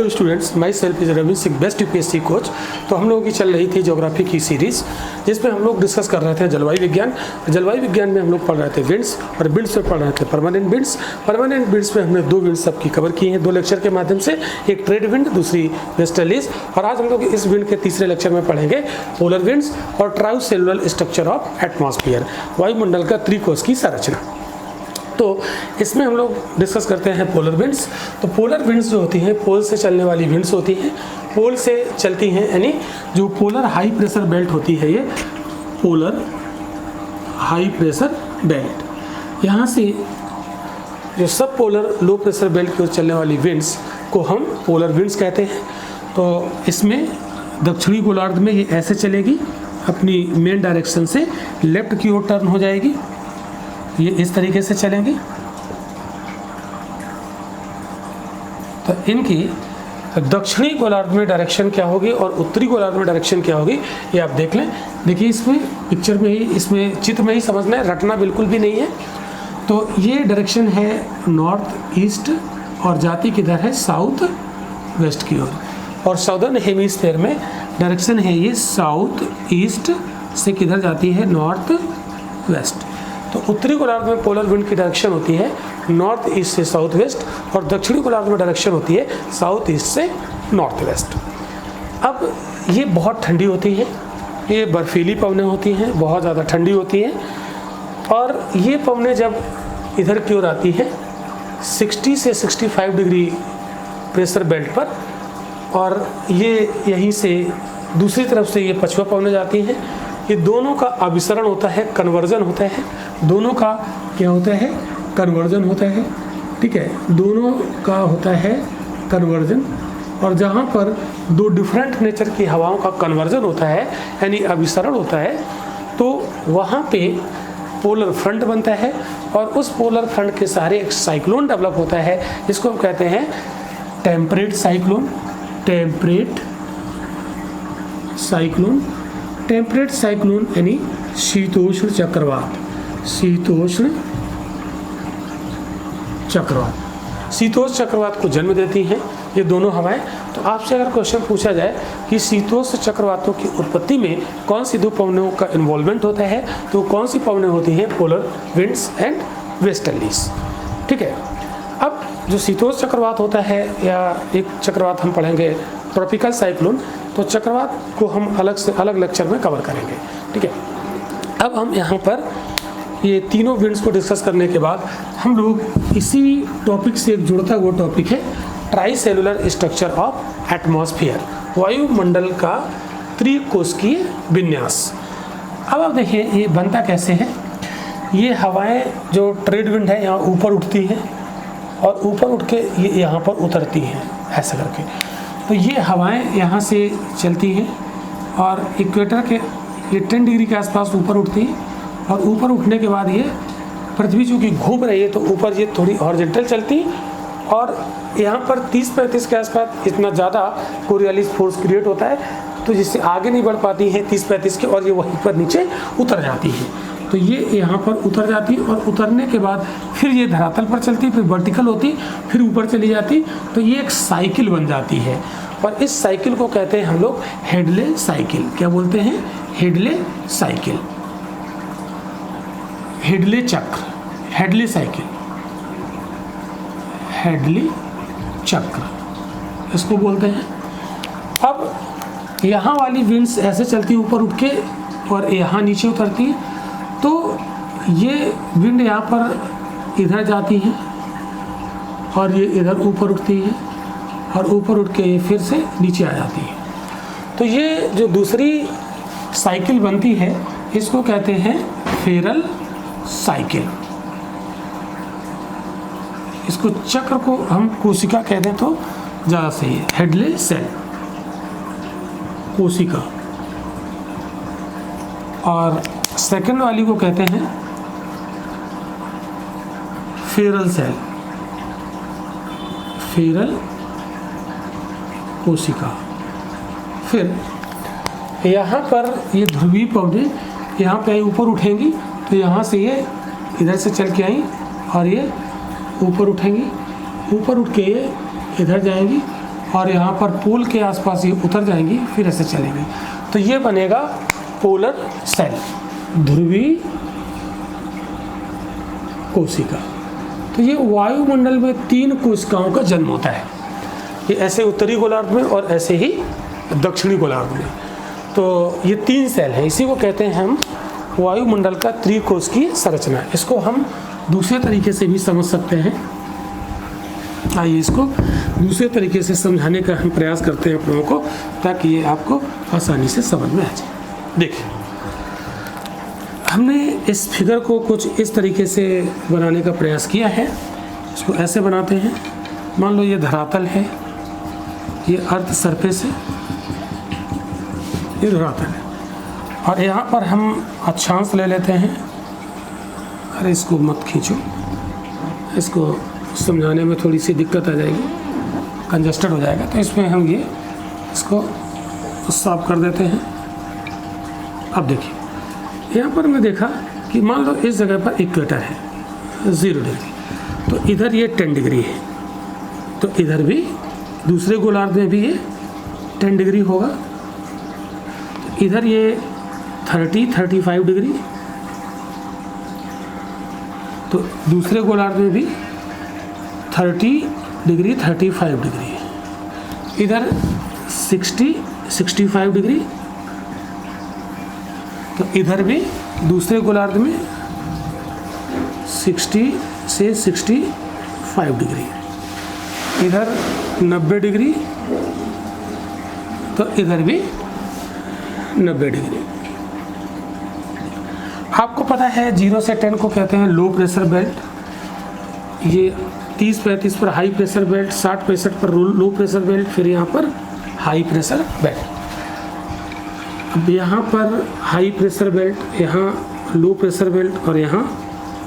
Hello students, my self is Ravi Singh, best UPSC coach. तो हम लोगों की चल रही थी ज्योग्राफी की सीरीज़, जिसमें हम लोग डिस्कस कर रहे थे जलवायु विज्ञान। जलवायु विज्ञान में हम लोग पढ़ रहे थे विंड्स, और विंड्स में पढ़ रहे थे परमानेंट विंड्स। परमानेंट विंड्स में हमने दो विंड्स सबकी कवर की हैं 2 लेक्चर के माध्यम से, एक ट्रेड विंड, दूसरी वेस्टर्लीज। और आज हम लोग इस विंड के तीसरे लेक्चर में पढ़ेंगे पोलर विंड्स और ट्रायोसेलुलर स्ट्रक्चर ऑफ एटमॉस्फेयर, वायुमंडल का त्रिकोश की संरचना। तो इसमें हम लोग डिस्कस करते हैं पोलर विंड्स। तो पोलर विंड्स जो होती हैं पोल से चलने वाली विंड्स होती हैं, पोल से चलती हैं, यानी जो पोलर हाई प्रेशर बेल्ट होती है, ये पोलर हाई प्रेशर बेल्ट, यहाँ से जो सब पोलर लो प्रेशर बेल्ट की ओर चलने वाली विंड्स को हम पोलर विंड्स कहते हैं। तो इसमें दक्षिणी गोलार्ध में ये ऐसे चलेगी, अपनी मेन डायरेक्शन से लेफ्ट की ओर टर्न हो जाएगी, ये इस तरीके से चलेंगे। तो इनकी दक्षिणी गोलार्ध में डायरेक्शन क्या होगी और उत्तरी गोलार्ध में डायरेक्शन क्या होगी, ये आप देख लें। देखिए इसमें पिक्चर में ही, इसमें चित्र में ही समझना है, रटना बिल्कुल भी नहीं है। तो ये डायरेक्शन है नॉर्थ ईस्ट और जाती किधर है, साउथ वेस्ट की ओर। और साउदर्न हेमिस्फीयर में डायरेक्शन है ये साउथ ईस्ट से किधर जाती है, नॉर्थ वेस्ट। तो उत्तरी गोलार्ध में पोलर विंड की डायरेक्शन होती है नॉर्थ ईस्ट से साउथ वेस्ट, और दक्षिणी गोलार्ध में डायरेक्शन होती है साउथ ईस्ट से नॉर्थ वेस्ट। अब ये बहुत ठंडी होती है, ये बर्फीली पवनें होती हैं, बहुत ज़्यादा ठंडी होती हैं। और ये पवनें जब इधर की ओर आती है 60 से 65 डिग्री प्रेशर बेल्ट पर, और ये यहीं से दूसरी तरफ से ये पछुआ पवनें जाती हैं। ये दोनों का अभिसरण होता है, कन्वर्जन होता है, दोनों का क्या होता है, कन्वर्जन होता है, ठीक है, दोनों का होता है कन्वर्जन। और जहाँ पर दो डिफरेंट नेचर की हवाओं का कन्वर्जन होता है, यानी अभिसरण होता है, तो वहाँ पे पोलर फ्रंट बनता है, और उस पोलर फ्रंट के सहारे एक साइक्लोन डेवलप होता है, जिसको हम कहते हैं temperate cyclone. Temperate cyclone, temperate cyclone यानी शीतोष्ण चक्रवात। शीतोष्ण चक्रवात, शीतोष्ण चक्रवात को जन्म देती हैं ये दोनों हवाएं। तो आपसे अगर क्वेश्चन पूछा जाए कि शीतोष्ण चक्रवातों की उत्पत्ति में कौन सी दो पवनों का इन्वॉल्वमेंट होता है, तो कौन सी पवनें होती हैं, पोलर विंड्स एंड वेस्टर्लीज, ठीक है। अब जो शीतोष्ण चक्रवात होता है, या एक चक्रवात हम पढ़ेंगे ट्रॉपिकल साइक्लोन, तो चक्रवात को हम अलग से अलग लेक्चर में कवर करेंगे, ठीक है। अब हम यहाँ पर ये तीनों विंड्स को डिस्कस करने के बाद हम लोग इसी टॉपिक से एक जुड़ता हुआ टॉपिक है ट्राइसेलुलर स्ट्रक्चर ऑफ एटमॉस्फेयर, वायुमंडल का त्रिकोष्कीय विन्यास। अब आप देखिए ये बनता कैसे है। ये हवाएं जो ट्रेड विंड है यहाँ ऊपर उठती हैं, और ऊपर उठ के ये यहाँ पर उतरती हैं ऐसा करके। तो ये हवाएं यहाँ से चलती हैं और इक्वेटर के ये 10 डिग्री के आसपास ऊपर उठती हैं, और ऊपर उठने के बाद ये पृथ्वी चूँकि घूम रही है तो ऊपर ये थोड़ी हॉरिजॉन्टल चलती है, और यहाँ पर 30-35 के आसपास इतना ज़्यादा कोरियोलिस फोर्स क्रिएट होता है, तो जिससे आगे नहीं बढ़ पाती है 30-35 के, और ये वहीं पर नीचे उतर जाती है। तो ये यहाँ पर उतर जाती है, और उतरने के बाद फिर ये धरातल पर चलती, फिर वर्टिकल होती, फिर ऊपर चली जाती। तो ये एक साइकिल बन जाती है, और इस साइकिल को कहते हैं हम लोग हेडले साइकिल। क्या बोलते हैं, हेडले साइकिल, हेडले चक्र, हेडले साइकिल, हेडले चक्र इसको बोलते हैं। अब यहाँ वाली विंड्स ऐसे चलती है ऊपर उठ के, और यहाँ नीचे उतरती है। तो ये विंड यहाँ पर इधर जाती है, और ये इधर ऊपर उठती है, और ऊपर उठ के फिर से नीचे आ जाती है। तो ये जो दूसरी साइकिल बनती है, इसको कहते हैं फेरल साइकिल। इसको चक्र को हम कोशिका कह दें तो ज़्यादा सही है, हेडले सेल, कोशिका। और सेकंड वाली को कहते हैं फेरल सेल, फेरल कोशिका। फिर यहाँ पर ये ध्रुवीय पौधे यहाँ पे ऊपर उठेंगी, तो यहाँ से ये इधर से चल के आई, और ये ऊपर उठेंगी, ऊपर उठ के ये इधर जाएंगी और यहाँ पर पोल के आसपास ये उतर जाएंगी, फिर ऐसे चलेंगी। तो ये बनेगा पोलर सेल, ध्रुवीय कोशिका। तो ये वायुमंडल में 3 कोशिकाओं का जन्म होता है, ये ऐसे उत्तरी गोलार्ध में और ऐसे ही दक्षिणी गोलार्ध में। तो ये 3 सेल हैं, इसी को कहते हैं हम वायुमंडल का त्रिकोशिकीय संरचना। इसको हम दूसरे तरीके से भी समझ सकते हैं। आइए इसको दूसरे तरीके से समझाने का हम प्रयास करते हैं आप लोगों को, ताकि ये आपको आसानी से समझ में आ जाए। देखिए, हमने इस फिगर को कुछ इस तरीके से बनाने का प्रयास किया है। इसको ऐसे बनाते हैं, मान लो ये धरातल है, ये अर्थ सरफेस है, ये धरातल है, और यहाँ पर हम अक्षांश ले लेते हैं। अरे इसको मत खींचो, इसको समझाने में थोड़ी सी दिक्कत आ जाएगी, कंजस्टेड हो जाएगा। तो इसमें हम ये इसको साफ कर देते हैं। अब देखिए, यहाँ पर मैं देखा कि मान लो इस जगह पर इक्वेटर है 0 डिग्री, तो इधर ये 10 डिग्री है, तो इधर भी दूसरे गोलार्ध में भी ये 10 डिग्री होगा। तो इधर ये 35 डिग्री, तो दूसरे गोलार्ध में भी 30 डिग्री 35 डिग्री है। इधर 65 डिग्री, तो इधर भी दूसरे गोलार्ध में 60 से 65 डिग्री। इधर 90 डिग्री, तो इधर भी 90 डिग्री। आपको पता है 0 से 10 को कहते हैं लो प्रेशर बेल्ट, ये 30-35 पर हाई प्रेशर बेल्ट, 60-65 पर लो प्रेशर बेल्ट, फिर यहाँ पर हाई प्रेशर बेल्ट। अब यहाँ पर हाई प्रेशर बेल्ट, यहाँ लो प्रेशर बेल्ट और यहाँ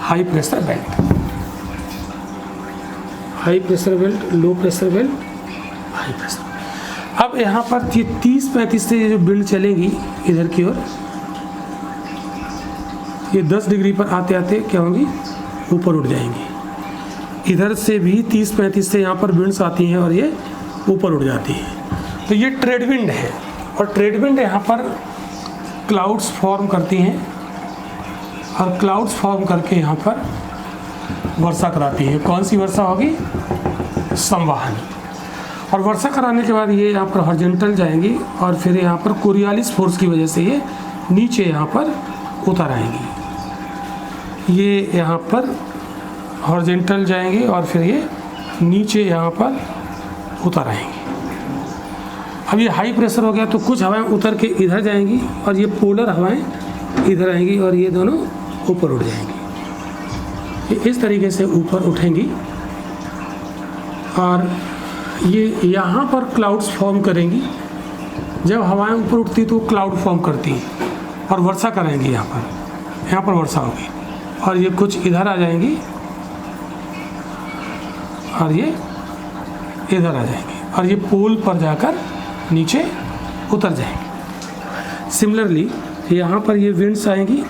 high pressure belt. High pressure belt, low pressure belt, high pressure. अब यहाँ पर ये 30-35 से ये जो बिंड चलेंगी इधर की ओर, ये 10 डिग्री पर आते आते क्या होंगी, ऊपर उठ जाएंगी। इधर से भी 30-35 से यहाँ पर विंड्स आती हैं और ये ऊपर उड़ जाती है। तो ये ट्रेड विंड है, और ट्रेड विंड यहाँ पर क्लाउड्स फॉर्म करती हैं, और क्लाउड्स फॉर्म करके यहाँ पर वर्षा कराती है। कौन सी वर्षा होगी, संवहन। और वर्षा कराने के बाद ये यहाँ पर हॉरिजॉन्टल जाएंगी, और फिर यहाँ पर कोरियालिस फोर्स की वजह से ये नीचे यहाँ पर उतर आएंगी। ये यहाँ पर हॉरिजॉन्टल जाएंगे और फिर ये नीचे यहाँ पर उतर आएंगी। अब ये हाई प्रेशर हो गया, तो कुछ हवाएं उतर के इधर जाएंगी, और ये पोलर हवाएं इधर आएंगी, और ये दोनों ऊपर उठ जाएंगी। ये इस तरीके से ऊपर उठेंगी, और ये यहाँ पर क्लाउड्स फॉर्म करेंगी। जब हवाएं ऊपर उठती तो क्लाउड फॉर्म करती हैं और वर्षा कराएंगी। यहाँ पर वर्षा होगी, और ये कुछ इधर आ जाएंगी और ये इधर आ जाएंगे, और ये पोल पर जाकर नीचे उतर जाएंगे। सिमिलरली यहाँ पर ये विंड्स आएंगी,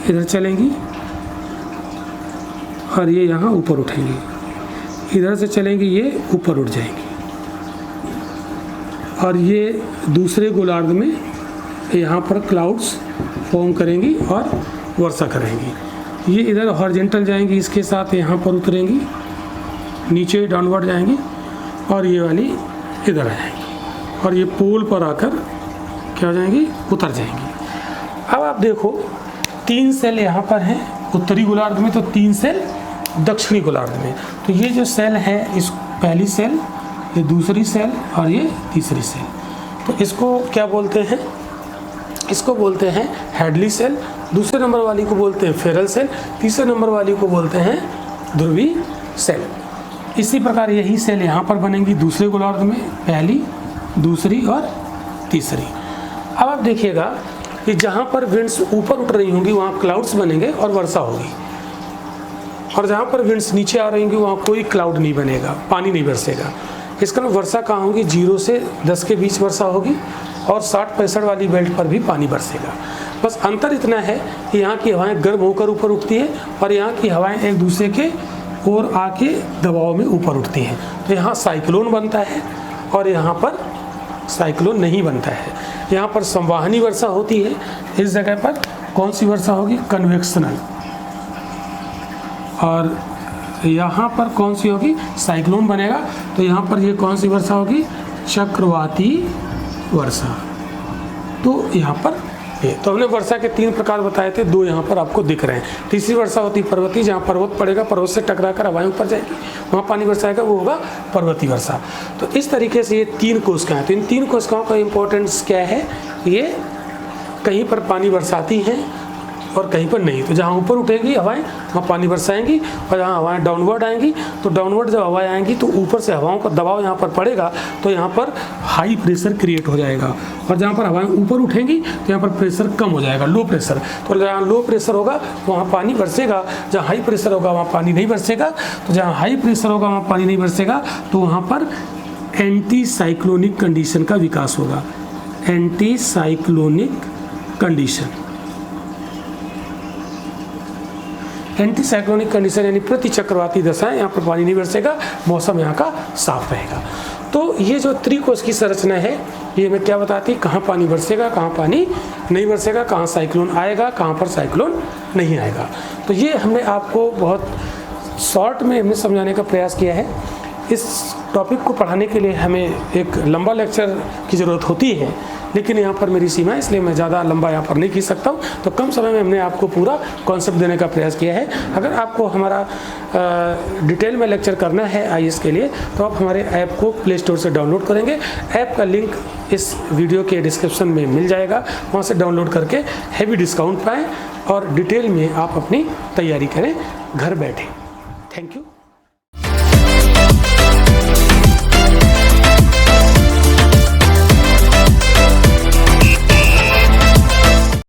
इधर चलेंगी, और ये यहाँ ऊपर उठेंगी। इधर से चलेंगी, ये ऊपर उठ जाएंगी, और ये दूसरे गोलार्ध में यहाँ पर क्लाउड्स फॉर्म करेंगी और वर्षा करेंगी। ये इधर हॉरिजॉन्टल जाएंगी, इसके साथ यहाँ पर उतरेंगी, नीचे डाउनवर्ड जाएंगी, और ये वाली इधर आ जाएंगी, और ये पोल पर आकर क्या हो जाएंगी, उतर जाएंगी। अब आप देखो 3 सेल यहाँ पर हैं उत्तरी गोलार्ध में, तो 3 सेल दक्षिणी गोलार्ध में। तो ये जो सेल है, इस पहली सेल, ये दूसरी सेल और ये तीसरी सेल, तो इसको क्या बोलते हैं, इसको बोलते हैं हेडली सेल। दूसरे नंबर वाली को बोलते हैं फेरल सेल, तीसरे नंबर वाली को बोलते हैं ध्रुवीय सेल। इसी प्रकार यही सेल यहाँ पर बनेंगी दूसरे गोलार्ध में, पहली, दूसरी और तीसरी। अब आप देखिएगा कि जहाँ पर विंड्स ऊपर उठ रही होंगी वहाँ क्लाउड्स बनेंगे और वर्षा होगी, और जहाँ पर विंड्स नीचे आ रही होंगी वहाँ कोई क्लाउड नहीं बनेगा, पानी नहीं बरसेगा। इसका मतलब वर्षा कहाँ होगी, 0 से 10 के बीच वर्षा होगी, और 60-65 वाली बेल्ट पर भी पानी बरसेगा। बस अंतर इतना है कि यहाँ की हवाएं गर्म होकर ऊपर उठती है, और यहाँ की हवाएं एक दूसरे के और आके दबाव में ऊपर उठती हैं। तो यहाँ साइक्लोन बनता है और यहाँ पर साइक्लोन नहीं बनता है। यहाँ पर संवाहनी वर्षा होती है, इस जगह पर कौन सी वर्षा होगी? कन्वेक्शनल। और यहाँ पर कौन सी होगी? साइक्लोन बनेगा। तो यहाँ पर ये कौन सी वर्षा होगी? चक्रवाती वर्षा। तो यहाँ पर ये तो हमने वर्षा के 3 प्रकार बताए थे, 2 यहाँ पर आपको दिख रहे हैं। तीसरी वर्षा होती है पर्वतीय, जहाँ पर्वत पड़ेगा, पर्वत से टकराकर हवाएं ऊपर जाएगी, वहाँ पानी बरसाएगा, वो होगा पर्वतीय वर्षा। तो इस तरीके से ये 3 कोशिकाएं, तो इन 3 कोशिकाओं का इम्पोर्टेंस क्या है? ये कहीं पर पानी बरसाती हैं और कहीं पर नहीं। तो जहाँ ऊपर उठेगी हवाएं वहाँ पानी बरसाएंगी, और जहाँ हवाएं डाउनवर्ड आएंगी तो डाउनवर्ड जब हवाएं आएंगी तो ऊपर से हवाओं का दबाव यहाँ पर पड़ेगा, तो यहाँ पर हाई प्रेशर क्रिएट हो जाएगा। और जहाँ पर हवाएं ऊपर उठेंगी तो यहाँ पर प्रेशर कम हो जाएगा, लो प्रेशर। तो जहाँ लो प्रेशर होगा वहाँ पानी बरसेगा, जहाँ हाई प्रेशर होगा वहाँ पानी नहीं बरसेगा। तो जहाँ हाई प्रेशर होगा वहाँ पानी नहीं बरसेगा, तो वहाँ पर एंटी साइक्लोनिक कंडीशन का विकास होगा। Anti cyclonic condition, anti cyclonic condition यानी प्रति चक्रवाती दशा है, यहाँ पर पानी नहीं बरसेगा, मौसम यहाँ का साफ रहेगा। तो ये जो त्रिकोश की संरचना है ये हमें क्या बताती है? कहाँ पानी बरसेगा, कहाँ पानी नहीं बरसेगा, कहाँ साइक्लोन आएगा, कहाँ पर साइक्लोन नहीं आएगा। तो ये हमने आपको बहुत शॉर्ट में हमने समझाने का प्रयास किया है। इस टॉपिक को पढ़ाने के लिए हमें एक लंबा लेक्चर की ज़रूरत होती है, लेकिन यहाँ पर मेरी सीमा है, इसलिए मैं ज़्यादा लंबा यहाँ पर नहीं खींच सकता हूँ। तो कम समय में हमने आपको पूरा कॉन्सेप्ट देने का प्रयास किया है। अगर आपको हमारा डिटेल में लेक्चर करना है IAS के लिए, तो आप हमारे ऐप को प्ले स्टोर से डाउनलोड करेंगे। ऐप का लिंक इस वीडियो के डिस्क्रिप्शन में मिल जाएगा, वहाँ से डाउनलोड करके हैवी डिस्काउंट पाएँ और डिटेल में आप अपनी तैयारी करें घर बैठे। Thank you.